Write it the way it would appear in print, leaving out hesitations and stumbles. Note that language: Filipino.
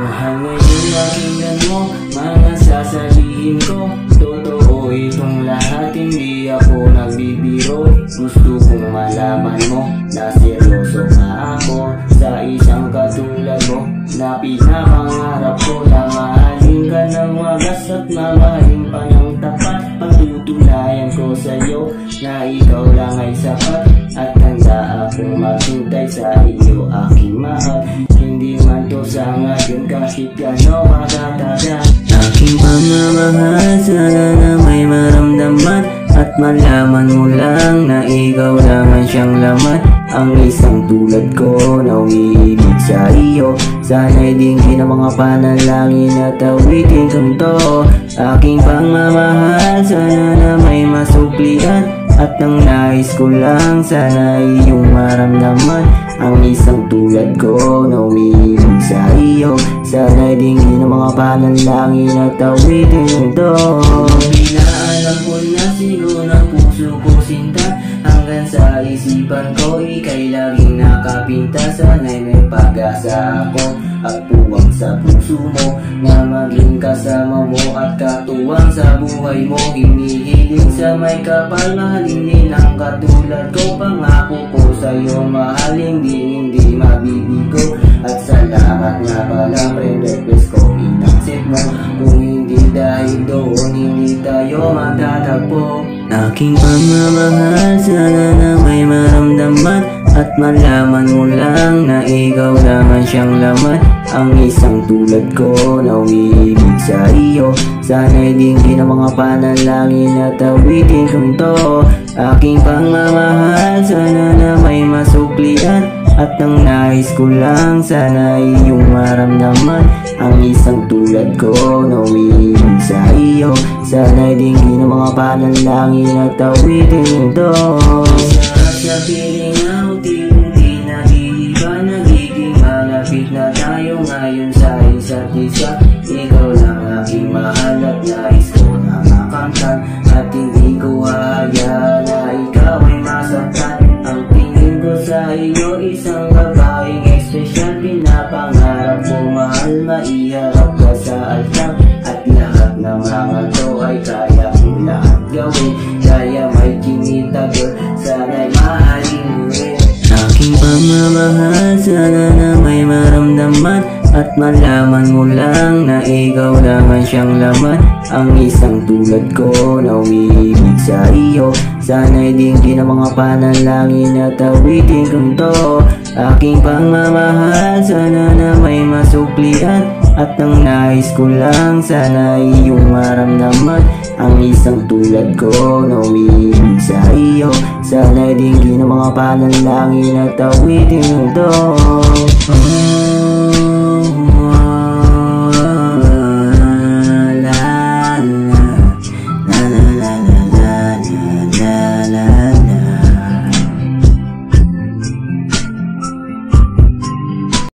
Mahal ngayon pakinggan mo mga sasabihin ko. Totoo itong lahat, hindi ako nagbibiro. Gusto kong malaman mo na seryoso nga ako sa isang katulad mo, na pinapangarap ko na mahalin ka ng wagas at mamahalin pa ng tapat. Patutunayan ko sa'yo na ikaw lang ay sapat, at handa akong maghintay sa iyo aking mahal. Hindi man to sa ngayon kahit gano makatagal. Aking pagmamahal, sana na may maramdaman, at malaman mo lang na ikaw lang ang siyang laman. Ang isang tulad ko na umiibig sa iyo, sana'y dinggin ang mga panalangin at awitin kong to. Aking pagmamahal, sana na may masuklian, at ang nais ko lang sana iyong maramdaman. Ang isang tulad ko na umiibig sa iyo, sana'y dinggin ang mga panalangin at awitin kong to. Pinaalam ko na sino ng puso ko sinta, hanggang sa isipan ko ika'y laging nakapinta. Sana'y may pag-asa ako at puwang sa puso mo, na maging kasama mo at katuwang sa buhay mo. Hinihiling sa may kapal, mahalin din ang katulad ko. Pangako ko sa'yo mahal, hindi mabibigo. At salamat nga pala, friend request ko in-accept mo. Kung hindi dahil doon, hindi tayo magtatagpo. Aking pagmamahal, sana na may maramdaman, at malaman mo lang na ikaw lang ang siyang laman. Ang isang tulad ko na umiibig sa iyo, sana'y dinggin ang mga panalangin at awitin kong to. Aking pagmamahal, sana na may masuklian, at ang nais ko lang sana iyong maramdaman. Ang isang tulad ko na umiibig sa iyo, sana'y dinggin ang mga panalangin at awitin kong to. Sa piling na unti-unti nag-iiba, nagiging malapit na tayo ngayon sa isa't isa. Ikaw lang aking mahal at nais ko na makamtan, at hindi ko hahayaan na ikaw ay masaktan. Ang tingin ko sa iyo, isang babaeng espesyal. Pinapangarap ko mahal, maiharap ka sa altar, at lahat ng mga to ay kaya kong lahat gawin. Kaya may kinita girl, sana'y mahalin mo rin. Aking pagmamahal, sana na may maramdaman, at malaman mo lang na ikaw lang ang siyang laman. Ang isang tulad ko na umiibig sa iyo, sana'y dinggin ang mga panalangin at awitin kong to. Aking pagmamahal, sana na may masuklian, at ang nais ko lang sana iyong maramdaman. Ang isang tulad ko na umiibig sa iyo, sana'y dinggin ang mga panalangin at awitin kong to.